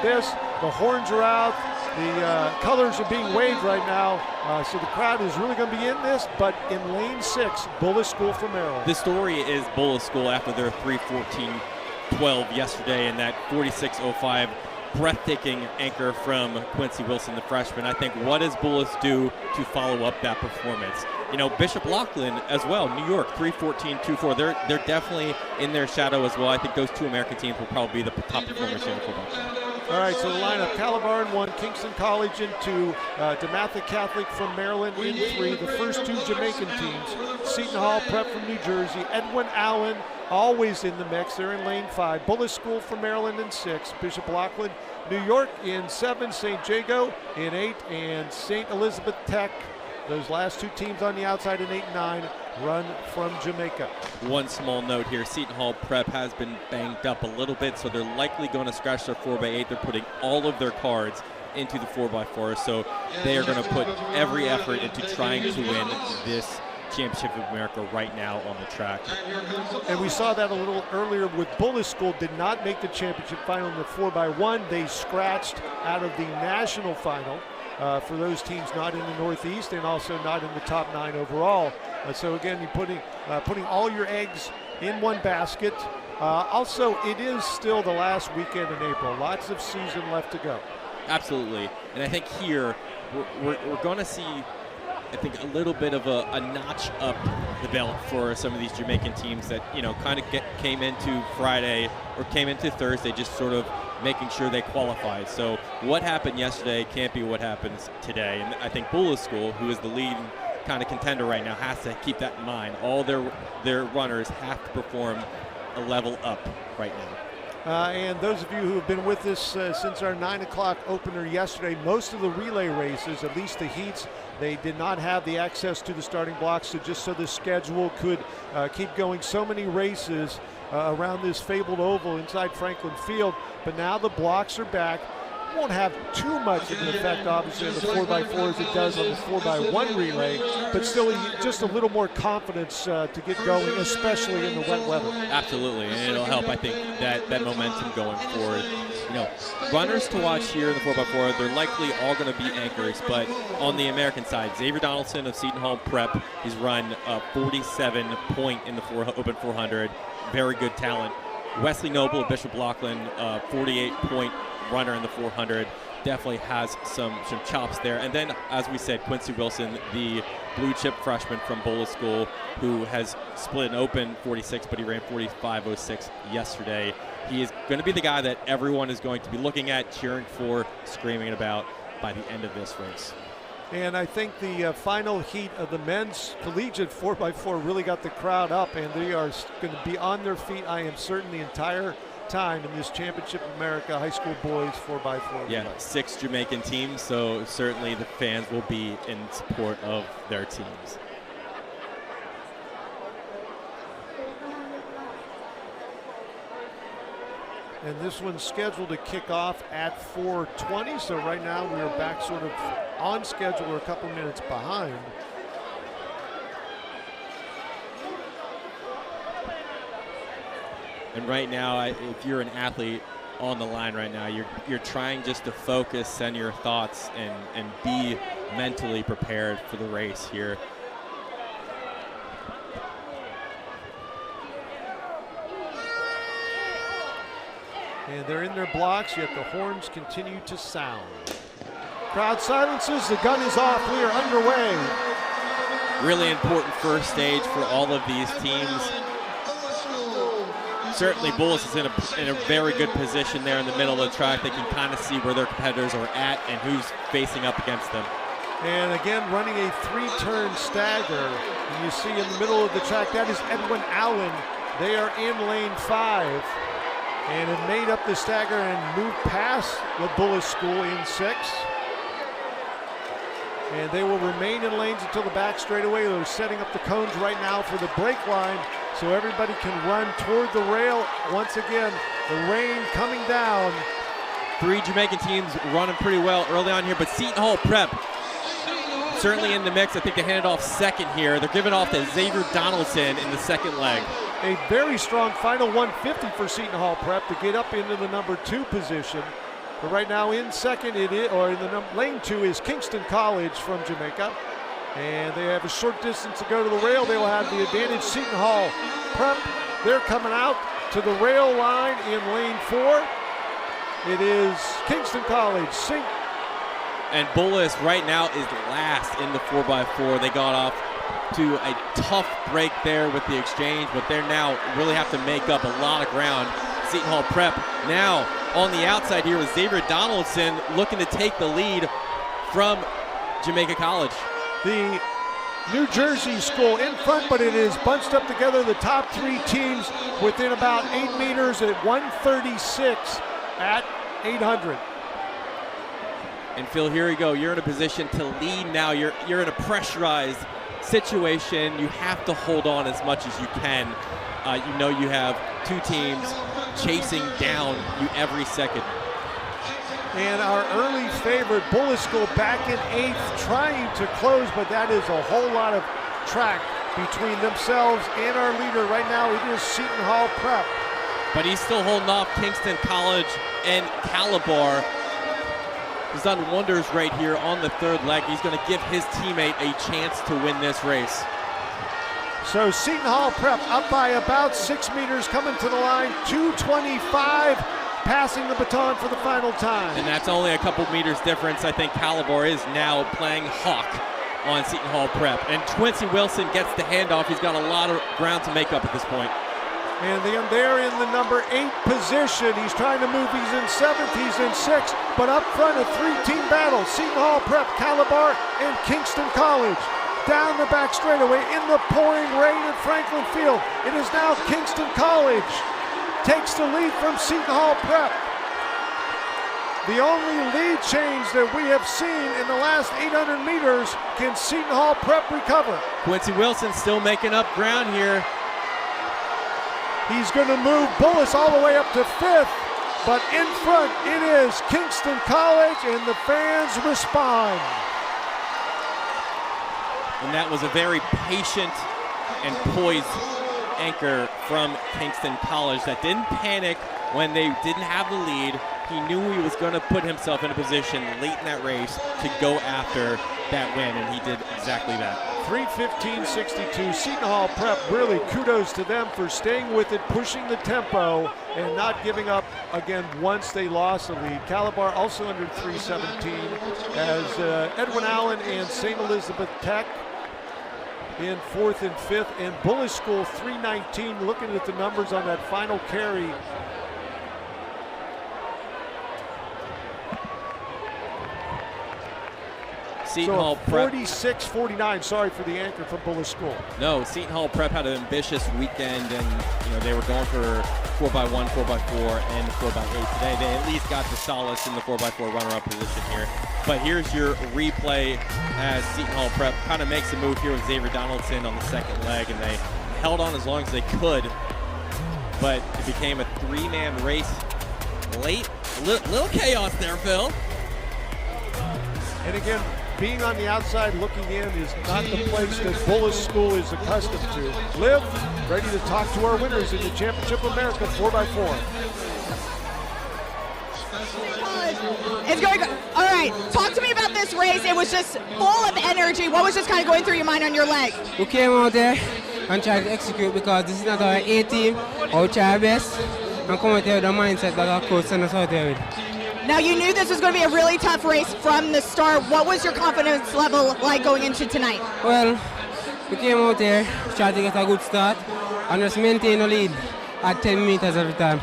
this. The horns are out. The colors are being waved right now, so the crowd is really going to be in this, but in lane 6, Bullis School from Maryland. The story is Bullis School after their 3:14.12 yesterday and that 46:05 breathtaking anchor from Quincy Wilson, the freshman. I think, what does Bullis do to follow up that performance? You know, Bishop Loughlin as well, New York, 3:14.24. They're definitely in their shadow as well. I think those two American teams will probably be the top performers in the football. All right, so the lineup: Calabar in 1, Kingston College in 2, DeMatha Catholic from Maryland in 3. The first 2 Jamaican teams: Seton Hall Prep from New Jersey, Edwin Allen always in the mix. They're in lane 5. Bullis School from Maryland in 6. Bishop Loughlin, New York in 7. St. Jago in 8, and St. Elizabeth Tech. Those last 2 teams on the outside in 8 and 9 run from Jamaica. One small note here: Seton Hall Prep has been banged up a little bit, so they're likely going to scratch their 4x8. They're putting all of their cards into the 4x4, so they are going to put every effort into trying to win this Championship of America right now on the track. And we saw that a little earlier with Bullis School. Did not make the championship final in the 4x1. They scratched out of the national final. For those teams not in the Northeast and also not in the top 9 overall. So again, you're putting all your eggs in one basket. Also, it is still the last weekend in April. Lots of season left to go. Absolutely. And I think here we're going to see, I think, a little bit of a notch up the belt for some of these Jamaican teams that, you know, kind of came into Friday or came into Thursday just sort of making sure they qualified. So what happened yesterday can't be what happens today. And I think Bullis School, who is the leading kind of contender right now, has to keep that in mind. All their runners have to perform a level up right now. And those of you who have been with us since our 9 o'clock opener yesterday, most of the relay races, at least the heats, they did not have the access to the starting blocks, so just so the schedule could keep going. So many races around this fabled oval inside Franklin Field, but now the blocks are back. Won't have too much of an effect, obviously, on the 4x4 as it does on the 4x1 relay, but still just a little more confidence to get going, especially in the wet weather. Absolutely, and it'll help, I think, that momentum going forward. You know, runners to watch here in the 4x4, they're likely all going to be anchors, but on the American side, Xavier Donaldson of Seton Hall Prep, he's run 47 point in the open 400, very good talent. Wesley Noble of Bishop Loughlin, 48-point runner in the 400, definitely has some chops there. And then, as we said, Quincy Wilson, the blue chip freshman from Bullis School, who has split an open 46, but he ran 45.06 yesterday. He is going to be the guy that everyone is going to be looking at, cheering for, screaming about by the end of this race. And I think the final heat of the men's collegiate 4x4 really got the crowd up, and they are going to be on their feet, I am certain, the entire time in this Championship of America high school boys 4x4. Yeah, 6 Jamaican teams, so certainly the fans will be in support of their teams. And this one's scheduled to kick off at 4:20, so right now we are back sort of on schedule or a couple minutes behind. And right now, if you're an athlete on the line right now, you're trying just to focus, send your thoughts, and be mentally prepared for the race here. And they're in their blocks, yet the horns continue to sound. Crowd silences, the gun is off, we are underway. Really important first stage for all of these teams. Certainly Bullis is in a very good position there in the middle of the track. They can kind of see where their competitors are at and who's facing up against them. And again, running a 3-turn stagger. And you see in the middle of the track, that is Edwin Allen. They are in lane 5. And have made up the stagger and moved past the Bullis School in 6. And they will remain in lanes until the back straightaway. They're setting up the cones right now for the break line so everybody can run toward the rail. Once again, the rain coming down. 3 Jamaican teams running pretty well early on here, but Seton Hall Prep certainly in the mix. I think they handed off second here. They're giving off to Xavier Donaldson in the second leg. A very strong final 150 for Seton Hall Prep to get up into the number 2 position. But right now in second, or in the lane 2 is Kingston College from Jamaica. And they have a short distance to go to the rail. They will have the advantage. Seton Hall Prep, they're coming out to the rail line in lane 4. It is Kingston College. And Bullis right now is last in the 4x4. They got off to a tough break there with the exchange, but they're now really have to make up a lot of ground. Seton Hall Prep now on the outside here with Xavier Donaldson looking to take the lead from Jamaica College. The New Jersey school in front, but it is bunched up together. The top 3 teams within about 8 meters at 136 at 800. And Phil, here you go. You're in a position to lead now. You're in a pressurized situation. You have to hold on as much as you can. You know you have 2 teams chasing down you every second. And our early favorite, Bullis School, back in 8th, trying to close, but that is a whole lot of track between themselves and our leader. Right now it is Seton Hall Prep. But he's still holding off Kingston College and Calabar. He's done wonders right here on the 3rd leg. He's going to give his teammate a chance to win this race. So Seton Hall Prep up by about 6 meters, coming to the line, 2:25, passing the baton for the final time. And that's only a couple meters difference. I think Calabar is now playing hawk on Seton Hall Prep. And Quincy Wilson gets the handoff. He's got a lot of ground to make up at this point. And then there in the number 8 position, he's trying to move. He's in 7th, he's in 6th, but up front a 3-team battle. Seton Hall Prep, Calabar, and Kingston College. Down the back straightaway in the pouring rain at Franklin Field. It is now Kingston College takes the lead from Seton Hall Prep. The only lead change that we have seen in the last 800 meters. Can Seton Hall Prep recover? Quincy Wilson still making up ground here. He's going to move Bullis all the way up to 5th, but in front it is Kingston College, and the fans respond. And that was a very patient and poised anchor from Kingston College that didn't panic when they didn't have the lead. He knew he was going to put himself in a position late in that race to go after that win, and he did exactly that. 3:15.62. Seton Hall Prep, really kudos to them for staying with it, pushing the tempo, and not giving up again once they lost the lead. Calabar also under 3:17 as Edwin Allen and St. Elizabeth Tech in 4th and 5th, and Bullis School 3:19. Looking at the numbers on that final carry, Seton Hall Prep 46-49. Sorry for the anchor from Bullis School. No, Seton Hall Prep had an ambitious weekend, and they were going for 4x1, 4x4, and 4x8 today. They at least got the solace in the 4x4 runner-up position here. But here's your replay as Seton Hall Prep kind of makes a move here with Xavier Donaldson on the 2nd leg, and they held on as long as they could. But it became a 3-man race late. Little chaos there, Phil. And again, being on the outside looking in is not the place that Bullis School is accustomed to. Liv, ready to talk to our winners in the Championship America 4x4. It's going good. All right, talk to me about this race. It was just full of energy. What was just kind of going through your mind on your leg? We came out there and tried to execute because this is not our A team. We'll try our best and come out there with the mindset that our coach sent us out there with. Now, you knew this was going to be a really tough race from the start. What was your confidence level like going into tonight? Well, we came out there, tried to get a good start, and just maintain the lead at 10 meters every time.